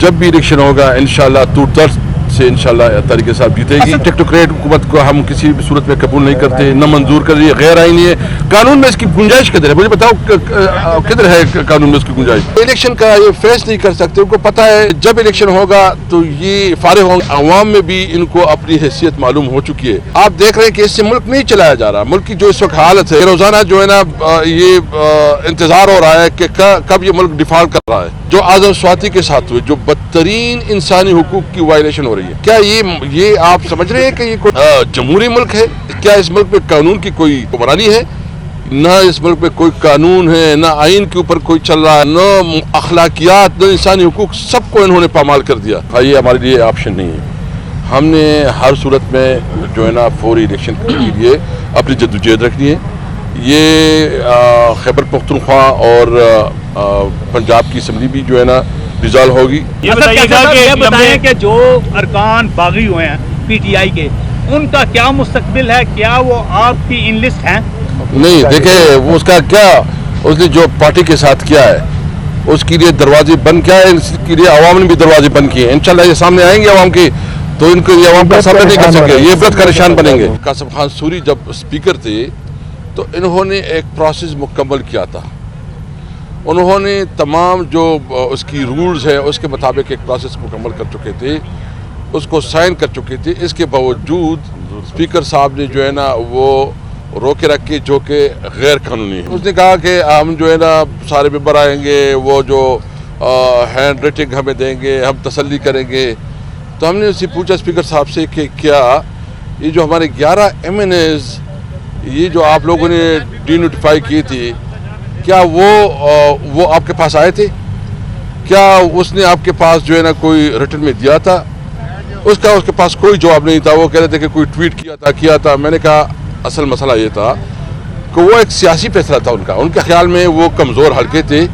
जब भी इलेक्शन होगा इंशाल्लाह टूट से इंशाल्लाह तरीके से जीतेगी। टेक्नोक्रेट हुकूमत को हम किसी भी सूरत में कबूल नहीं करते, न मंजूर कर रही है, गैर आईनी है। कानून में इसकी गुंजाइश किधर है? मुझे बताओ किधर है कानून में इसकी गुंजाइश? इलेक्शन का ये फेस नहीं कर सकते, उनको पता है जब इलेक्शन होगा तो ये फारिग होंगे। अवाम में भी इनको अपनी हैसियत मालूम हो चुकी है। आप देख रहे हैं कि इससे मुल्क नहीं चलाया जा रहा। मुल्क की जो इस वक्त हालत है, रोजाना जो है ना ये इंतजार हो रहा है कि कब ये मुल्क डिफॉल्ट कर रहा है। जो आजम स्वाति के साथ हुए, जो बदतरीन इंसानी हुकूक की वायलेशन हो रही है, क्या ये आप समझ रहे हैं कि ये कोई जमहूरी मुल्क है? क्या इस मुल्क में कानून की कोई हुक्मरानी है? न इस मुल्क में कोई कानून है, न आइन के ऊपर कोई चल रहा है, न अखलाकियात, न इंसानी हुकूक, सबको इन्होंने पामाल कर दिया। ये हमारे लिए ऑप्शन नहीं है। हमने हर सूरत में जो है ना फौरी इलेक्शन के लिए अपनी जद्दोजहद रखनी है। ये खैबर पख्तूनख्वा और पंजाब की असम्बली भी जो है ना रिजॉल्व होगी। ये बताइए कि जो अरकान बागी हुए हैं पीटीआई के, उनका क्या मुस्तकबिल है? क्या वो आपकी इन लिस्ट हैं? नहीं, देखे वो उसका क्या, उसने जो पार्टी के साथ किया है उसके लिए दरवाजे बंद किया है, इसके लिए अवाम ने भी दरवाजे बंद किए हैं। इंशाल्लाह ये सामने आएंगे अवाम की, तो इनको ये अवाम पर सामने नहीं कर सके, ये इबरत का निशान बनेंगे। कासिम खान सूरी जब स्पीकर थे तो इन्होंने एक प्रोसेस मुकम्मल किया था। उन्होंने तमाम जो उसकी रूल्स है उसके मुताबिक एक प्रोसेस मुकम्मल कर चुके थे, उसको साइन कर चुके थे। इसके बावजूद स्पीकर साहब ने जो है ना वो रोके रखे, जो कि गैर कानूनी है। उसने कहा कि हम जो है ना सारे मेंबर आएंगे, वो जो हैंड रेटिंग हमें देंगे, हम तसल्ली करेंगे। तो हमने उससे पूछा स्पीकर साहब से कि क्या ये जो हमारे 11 MNAs ये जो आप लोगों ने डीनोटिफाई की थी, क्या वो आपके पास आए थे? क्या उसने आपके पास जो है ना कोई रिटर्न में दिया था? उसके पास कोई जवाब नहीं था। वो कह रहे थे कि कोई ट्वीट किया था। मैंने कहा असल मसला ये था कि वो एक सियासी फैसला था उनका। उनके ख्याल में वो कमज़ोर हल्के थे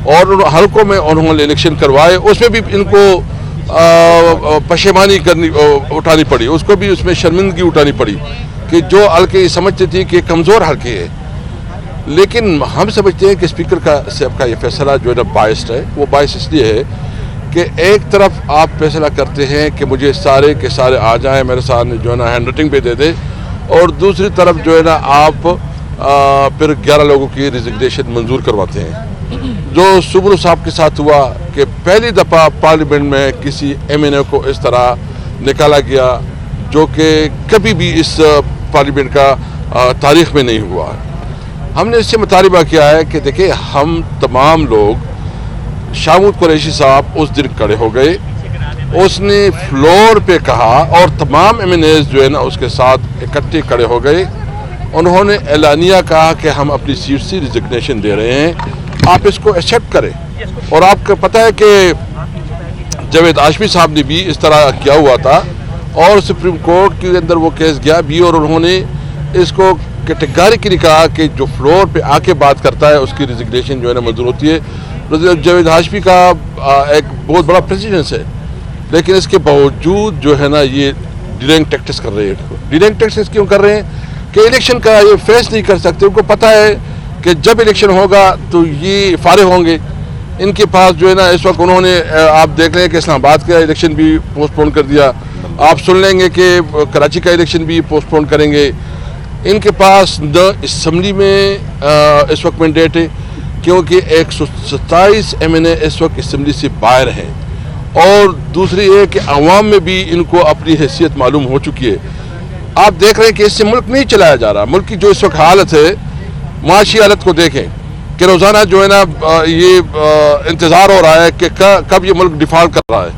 और उन हल्कों में उन्होंने इलेक्शन करवाए। उसमें भी इनको पशेमानी उठानी पड़ी, उसको भी उसमें शर्मिंदगी उठानी पड़ी कि जो हल्के समझते थे कि कमज़ोर हल्के है। लेकिन हम समझते हैं कि स्पीकर साहब का ये फैसला जो है ना बाइस्ड है। वो बाइस इसलिए है कि एक तरफ आप फैसला करते हैं कि मुझे सारे के सारे आ जाएं, मेरे सामने जो है ना हैंड राइटिंग पे दे दे, और दूसरी तरफ जो है ना आप फिर 11 लोगों की रिजिग्नेशन मंजूर करवाते हैं। जो सुब्रू साहब के साथ हुआ कि पहली दफ़ा पार्लियामेंट में किसी MNA को इस तरह निकाला गया जो कि कभी भी इस पार्लियामेंट का तारीख में नहीं हुआ। हमने इससे मुतालिबा किया है कि देखिए हम तमाम लोग, शामूद कुरैशी साहब उस दिन खड़े हो गए, उसने फ्लोर पे कहा और तमाम MNAs जो है ना उसके साथ इकट्ठे खड़े हो गए। उन्होंने एलानिया कहा कि हम अपनी सीट से रिजिग्नेशन दे रहे हैं, आप इसको एक्सेप्ट करें। और आपको पता है कि जावेद हाशमी साहब ने भी इस तरह किया हुआ था और सुप्रीम कोर्ट के अंदर वो केस गया भी, और उन्होंने इसको कैटेगरिकली कहा कि जो फ्लोर पे आके बात करता है उसकी रिजिग्नेशन जो है ना मंजूर होती है। जावेद हाशमी का एक बहुत बड़ा प्रेसिडेंस है, लेकिन इसके बावजूद जो है ना ये डिलेइंग टैक्टिक्स कर रहे हैं। डिलेइंग टैक्टिक्स क्यों कर रहे हैं कि इलेक्शन का ये फेस नहीं कर सकते। उनको पता है कि जब इलेक्शन होगा तो ये फारिग होंगे। इनके पास जो है ना इस वक्त उन्होंने आप देख रहे हैं कि इस्लामाबाद का इलेक्शन भी पोस्टपोन कर दिया। आप सुन लेंगे कि कराची का इलेक्शन भी पोस्टपोन करेंगे। इनके पास न असम्बली में इस वक्त मैंडेट है क्योंकि 127 MNA इस वक्त असम्बली से बाहर हैं, और दूसरी ये कि अवाम में भी इनको अपनी हैसियत मालूम हो चुकी है। आप देख रहे हैं कि इससे मुल्क नहीं चलाया जा रहा। मुल्क की जो इस वक्त हालत है, माशी हालत को देखें कि रोज़ाना जो है ना ये इंतज़ार हो रहा है कि कब ये मुल्क डिफॉल्ट कर रहा है।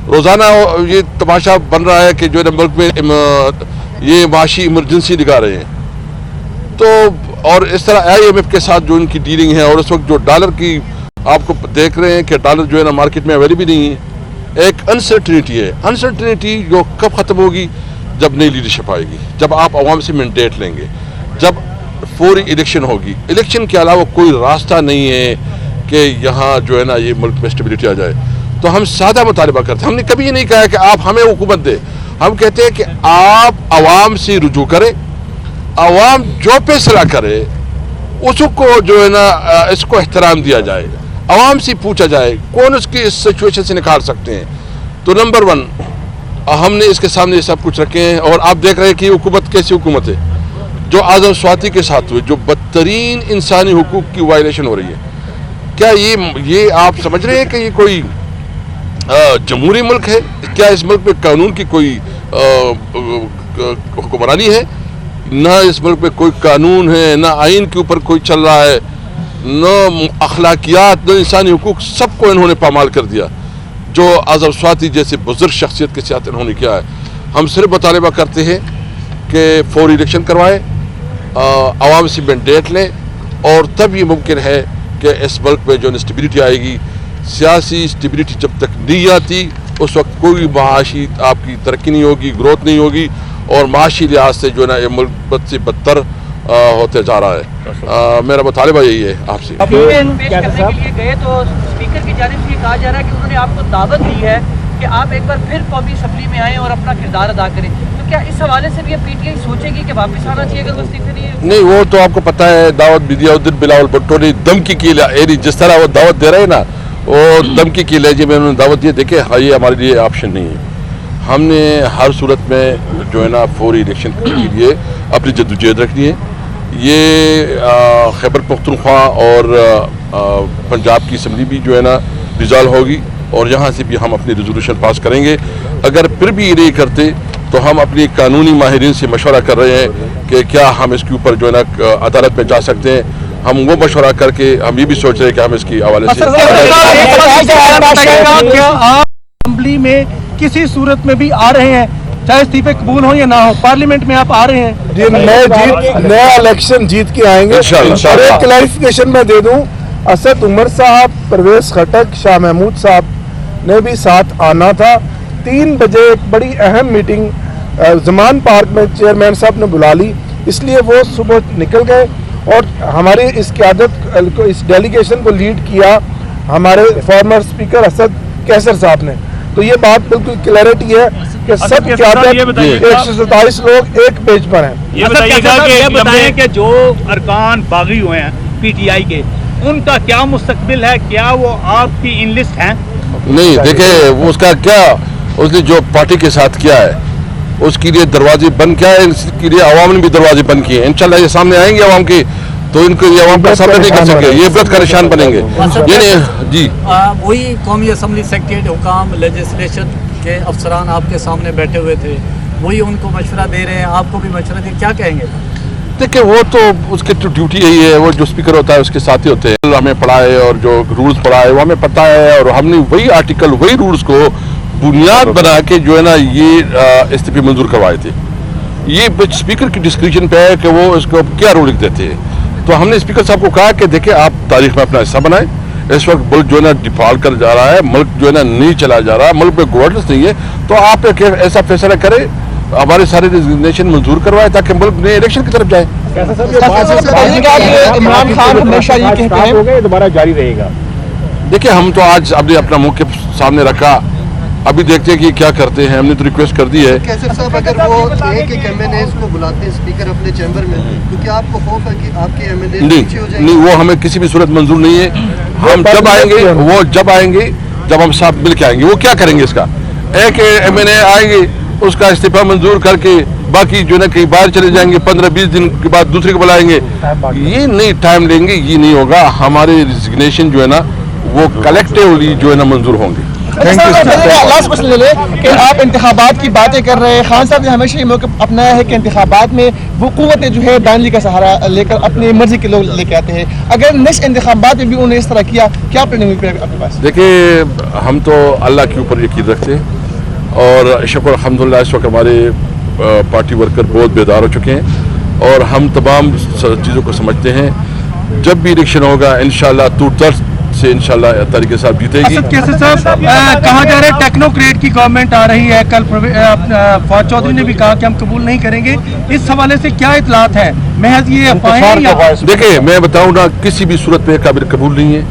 रोज़ाना ये तमाशा बन रहा है कि जो है मुल्क में ये माशी इमरजेंसी दिखा रहे हैं। तो और इस तरह IMF के साथ जो इनकी डीलिंग है, और इस वक्त जो डॉलर की आपको देख रहे हैं कि डॉलर जो है ना मार्केट में अवेलेबल नहीं है। एक अनसर्टिनिटी है। अनसर्टिनिटी जो कब ख़त्म होगी? जब नई लीडरशिप आएगी, जब आप आवाम से मैंडेट लेंगे, जब फौरी इलेक्शन होगी। इलेक्शन के अलावा कोई रास्ता नहीं है कि यहाँ जो है ना ये मुल्क में स्टेबिलिटी आ जाए। तो हम सादा मुतालबा करते हैं। हमने कभी ये नहीं कहा कि आप हमें हुकूमत दे। हम कहते हैं कि आप आवाम से रुजू करें, आवाम जो फैसला करे उसको जो है ना इसको एहतराम दिया जाए। عوام سے پوچھا جائے کون اس کی اس سچویشن سے نکال سکتے ہیں. تو نمبر 1 ہم نے اس کے سامنے سب کچھ رکھے ہیں اور آپ دیکھ رہے ہیں کہ یہ حکومت کیسی حکومت ہے جو اعظم سواتی کے ساتھ ہوئے, جو بدترین انسانی حقوق کی وائلیشن ہو رہی ہے. کیا یہ آپ سمجھ رہے ہیں کہ یہ کوئی جمہوری ملک ہے؟ کیا اس ملک میں قانون کی کوئی حکمرانی ہے؟ نہ اس ملک میں کوئی قانون ہے, نہ آئین کے اوپر کوئی چل رہا ہے, نہ اخلاقیات, نہ انسانی حقوق. سب کو انہوں نے پامال کر دیا جو اعظم سواتی جیسے بزرگ شخصیت کے ساتھ انہوں نے کیا ہے. ہم صرف مطالبہ کرتے ہیں کہ فوری الیکشن کروائے, عوام سے مینڈیٹ لیں, اور تب یہ ممکن ہے کہ اس ملک میں جو اسٹیبلٹی آئے گی. سیاسی اسٹیبلٹی جب تک نہیں آتی اس وقت کوئی معاشی آپ کی ترقی نہیں ہوگی, گروتھ نہیں ہوگی, اور معاشی لحاظ سے جو ہے نا یہ ملک بد سے بدتر ہوتے جا رہا ہے. میرا مطالبہ یہی ہے آپ سے. پیش کرنے کے لیے گئے تو اسپیکر کی جانب سے یہ کہا جا رہا ہے کہ انہوں نے آپ کو دعوت دی ہے کہ آپ ایک بار پھر قومی اسمبلی میں آئیں اور اپنا کردار ادا کریں. تو کیا اس حوالے سے بھی اب پی ٹی آئی سوچے گی کہ واپس آنا چاہیے اگر وہ استعفے نہیں؟ وہ تو آپ کو پتہ ہے دعوت بھی دیا الدین بلاول بھٹو نے دھمکی کی, جس طرح وہ دعوت دے رہے ہیں نا وہ دھمکی کی لہجے میں انہوں نے دعوت دی. دیکھیں یہ ہمارے لیے آپشن نہیں ہے. ہم نے ہر صورت میں جو ہے نا فوری الیکشن کے لیے اپنی جدوجہد رکھنی ہے. یہ خیبر پختونخوا اور پنجاب کی اسمبلی بھی جو ہے نا ریزالو ہوگی, اور یہاں سے بھی ہم اپنی ریزولوشن پاس کریں گے. اگر پھر بھی یہ نہیں کرتے تو ہم اپنی قانونی ماہرین سے مشورہ کر رہے ہیں کہ کیا ہم اس کے اوپر جو ہے نا عدالت میں جا سکتے ہیں. ہم وہ مشورہ کر کے ہم یہ بھی سوچ رہے ہیں کہ ہم اس کی حوالے سے اسمبلی میں کسی صورت میں بھی آ رہے ہیں, چاہے استعفے قبول ہو یا نہ ہو, پارلیمنٹ میں آپ آ رہے ہیں. جی نیا الیکشن جیت کے آئیں گے. اور ایک کلیریفیکیشن میں دے دوں, اسد عمر صاحب, پرویز خٹک, شاہ محمود صاحب نے بھی ساتھ آنا تھا. 3 بجے ایک بڑی اہم میٹنگ زمان پارک میں چیئرمین صاحب نے بلا لی, اس لیے وہ صبح نکل گئے, اور ہماری اس قیادت اس ڈیلیگیشن کو لیڈ کیا ہمارے فارمر اسپیکر اسد کیسر صاحب نے. تو یہ بات بالکل کلیئرٹی ہے کہ سب قیادت 127 لوگ ایک پیج پر ہیں. یہ بتائیں کہ جو ارکان باغی ہوئے ہیں پی ٹی آئی کے, ان کا کیا مستقبل ہے؟ کیا وہ آپ کی ان لسٹ ہیں؟ نہیں, دیکھیں وہ اس کا کیا, اس نے جو پارٹی کے ساتھ کیا ہے اس کے لیے دروازے بند کیا ہے, اس کے لیے عوام نے بھی دروازے بند کیے ہیں. انشاءاللہ یہ سامنے آئیں گے عوام کے, تو ان کو یہ عوام کا سامنے نہیں کر سکے, یہ عبرت کا نشان بنیں گے. جی وہی قومی اسمبلی سیکریٹریٹ حکام لیجسلیشن کے افسران آپ کے سامنے بیٹھے ہوئے تھے, وہی ان کو مشورہ دے رہے ہیں, آپ کو بھی مشورہ دے, کیا کہیں گے؟ دیکھیں وہ تو اس کی ڈیوٹی یہی ہے, وہ جو اسپیکر ہوتا ہے اس کے ساتھی ہوتے ہیں. ہمیں پڑھائے اور جو رولز پڑھائے وہ ہمیں پتہ ہے, اور ہم نے وہی آرٹیکل وہی رولز کو بنیاد بنا کے جو ہے نا یہ استعفے منظور کروائے تھے. یہ اسپیکر کی ڈسکریشن پہ ہے کہ وہ اس کو کیا رولنگ دیتے ہیں. تو ہم نے اسپیکر صاحب کو کہا کہ دیکھیں آپ تاریخ میں اپنا حصہ بنائیں. اس وقت ملک جو ہے نا ڈیفالٹ کر جا رہا ہے, ملک جو ہے نا نہیں چلا جا رہا, ملک میں گورننس نہیں ہے, تو آپ ایک ایسا فیصلہ کریں, ہمارے سارے ریزگنیشن منظور کروائے تاکہ ملک نئے الیکشن کی طرف جائے. عمران خان ہمیشہ یہ کہتے ہیں دوبارہ جاری رہے گا. دیکھیں ہم تو آج اب نے اپنا موقف سامنے رکھا, ابھی دیکھتے ہیں کہ کیا کرتے ہیں. ہم نے تو ریکویسٹ کر دی ہے. کیسر صاحب اگر وہ ایک ایم این ایز کو بلاتے ہیں اسپیکر اپنے چیمبر میں, تو کیا آپ کو خوف ہے کہ آپ کے ایم این اے پیچھے ہو جائیں گے؟ نہیں, وہ ہمیں کسی بھی صورت منظور نہیں ہے. ہم جب آئیں گے, وہ جب آئیں گے, جب ہم ساتھ مل کے آئیں گے. وہ کیا کریں گے اس کا, ایک ایم این اے آئیں گے اس کا استعفیٰ منظور کر کے باقی جو ہے نا کہیں باہر چلے جائیں گے, 15-20 دن کے بعد دوسرے کو بلائیں گے. یہ نہیں ٹائم لیں گے, یہ نہیں ہوگا. ہمارے ریزگنیشن جو ہے نا وہ کلیکٹیولی جو ہے نا منظور ہوں گے. لاسٹ کوسچن لے لیں کہ آپ انتخابات کی باتیں کر رہے ہیں. خان صاحب نے ہمیشہ یہ موقف اپنایا ہے کہ انتخابات میں وہ قوتیں جو ہے دانلی کا سہارا لے کر اپنی مرضی کے لوگ لے کے آتے ہیں. اگر نیکسٹ انتخابات میں بھی انہوں نے اس طرح کیا, کیا پلاننگ ہوئی آپ کے پاس؟ دیکھیں ہم تو اللہ کے اوپر یقین رکھتے ہیں, اور شکر الحمدللہ اس وقت ہمارے پارٹی ورکر بہت بیدار ہو چکے ہیں, اور ہم تمام چیزوں کو سمجھتے ہیں. جب بھی الیکشن ہوگا انشاءاللہ ٹوٹر سے انشاءاللہ طریقے سے جیتے گی. اسد کیسر صاحب کہا جا رہا ہے ٹیکنوکریٹ کی گورنمنٹ آ رہی ہے, کل فواد چودھری نے بھی کہا کہ ہم قبول نہیں کریں گے. اس حوالے سے کیا اطلاعات ہیں؟ محض یہ افواہیں یا دیکھیں میں بتاؤں نا, کسی بھی صورت میں قابل قبول نہیں ہے.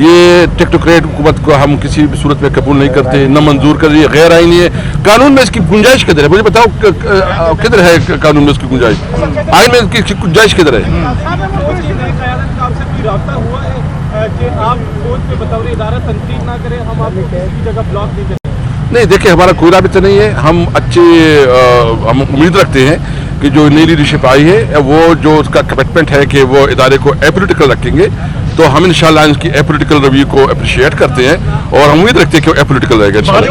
یہ ٹیکنوکریٹ حکومت کو ہم کسی بھی صورت میں قبول نہیں کرتے, نہ منظور کر رہی ہے, غیر آئینی ہے. قانون میں اس کی گنجائش کدھر ہے مجھے بتاؤ, کدھر ہے قانون میں اس کی گنجائش, آئین میں اس کی گنجائش کدھر ہے؟ कि आप फौज पे बतौर इदारा तनकीद ना करें, हम आपको किसी भी जगह ब्लॉक नहीं करें? नहीं, देखिए हमारा कोई राबिता नहीं है। हम हम उम्मीद रखते हैं कि जो नई लीडरशिप आई है वो जो उसका कमिटमेंट है कि वो इदारे को एपॉलिटिकल रखेंगे, तो हम इंशाल्लाह इसकी एपॉलिटिकल रिव्यू को अप्रिशिएट करते हैं और हम उम्मीद रखते हैं कि वो एपॉलिटिकल रहेगा इंशाल्लाह।